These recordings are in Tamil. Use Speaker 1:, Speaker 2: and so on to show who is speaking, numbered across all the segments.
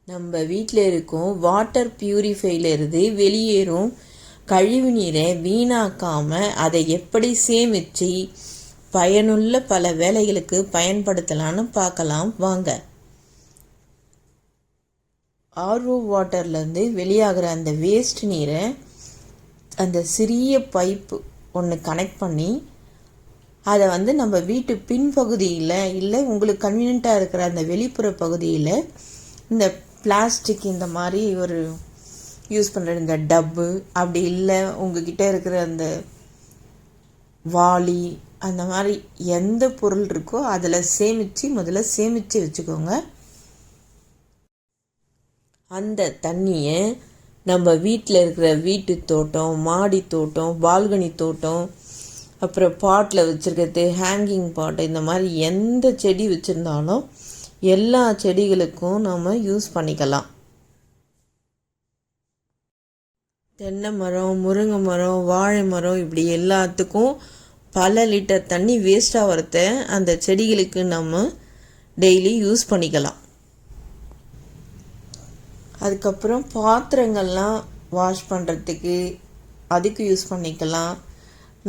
Speaker 1: நம்ம வீட்டில் இருக்கும் வாட்டர் பியூரிஃபைலேருந்து வெளியேறும் கழிவு நீரை வீணாக்காமல் அதை எப்படி சேமித்து பயனுள்ள பல வேலைகளுக்கு பயன்படுத்தலான்னு பார்க்கலாம் வாங்க. ஆர்ஓ வாட்டர்லேருந்து வெளியாகிற அந்த வேஸ்ட் நீரை அந்த சிறிய பைப்பு ஒன்று கனெக்ட் பண்ணி அதை நம்ம வீட்டு பின்பகுதியில் இல்லை உங்களுக்கு கன்வீனியண்ட்டாக இருக்கிற அந்த வெளிப்புற பகுதியில் இந்த பிளாஸ்டிக் இந்த மாதிரி ஒரு யூஸ் பண்ணுற இந்த டப்பு அப்படி இல்லை உங்ககிட்ட இருக்கிற அந்த வாளி அந்த மாதிரி எந்த பொருள் இருக்கோ அதில் முதல்ல சேமித்து வச்சுக்கோங்க. அந்த தண்ணியை நம்ம வீட்டில் இருக்கிற வீட்டு தோட்டம், மாடி தோட்டம், பால்கனி தோட்டம், அப்புறம் பாட்டில் வச்சுருக்கிறது ஹேங்கிங் பாட்டு, இந்த மாதிரி எந்த செடி வச்சுருந்தாலும் எல்லா செடிகளுக்கும் நம்ம யூஸ் பண்ணிக்கலாம். தென்னை மரம், முருங்கை மரம், வாழை மரம் இப்படி எல்லாத்துக்கும் பல லிட்டர் தண்ணி வேஸ்ட் ஆகிறத அந்த செடிகளுக்கு நம்ம டெய்லி யூஸ் பண்ணிக்கலாம். அதுக்கப்புறம் பாத்திரங்கள்லாம் வாஷ் பண்ணுறதுக்கு அதுக்கு யூஸ் பண்ணிக்கலாம்.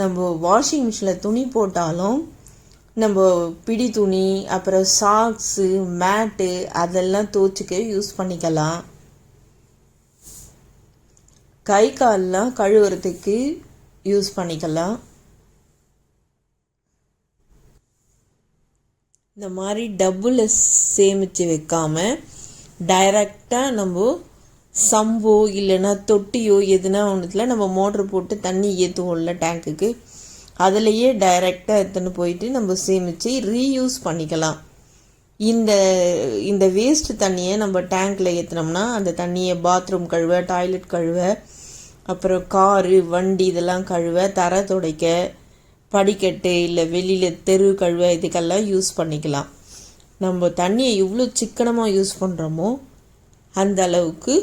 Speaker 1: நம்ம வாஷிங் மிஷினில் துணி போட்டாலும் நம்ம பிடி துணி, அப்புறம் சாக்ஸு, மேட்டு அதெல்லாம் துவைச்சிக்க யூஸ் பண்ணிக்கலாம். கை கால்லாம் கழுவுறதுக்கு யூஸ் பண்ணிக்கலாம். இந்த மாதிரி டப்புல சேமித்து வைக்காமல் டைரெக்டாக நம்ம சம்போ இல்லைன்னா தொட்டியோ எதுனா ஒன்றுத்தில் நம்ம மோட்ரு போட்டு தண்ணி ஏற்றுவோம்ல டேங்க்குக்கு, அதிலையே டைரெக்டாக எடுத்துன்னு போயிட்டு நம்ம சேமித்து ரீயூஸ் பண்ணிக்கலாம். இந்த வேஸ்ட் தண்ணியை நம்ம டேங்க்கில் ஏற்றினோம்னா அந்த தண்ணியை பாத்ரூம் கழுவ, டாய்லெட் கழுவ, அப்புறம் காரு, வண்டி இதெல்லாம் கழுவ, தரை துடைக்க, படிக்கட்டு இல்லை வெளியில் தெரு கழுவ இதுக்கெல்லாம் யூஸ் பண்ணிக்கலாம். நம்ம தண்ணியை எவ்வளோ சிக்கனமாக யூஸ் பண்ணுறோமோ அந்த அளவுக்கு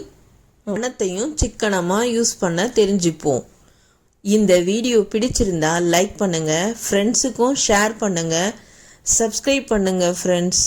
Speaker 1: பணத்தையும் சிக்கனமாக யூஸ் பண்ண தெரிஞ்சுப்போம். இந்த வீடியோ பிடிச்சிருந்தா லைக் பண்ணுங்கள், ஃப்ரெண்ட்ஸுக்கும் ஷேர் பண்ணுங்கள், சப்ஸ்கிரைப் பண்ணுங்கள் ஃப்ரெண்ட்ஸ்.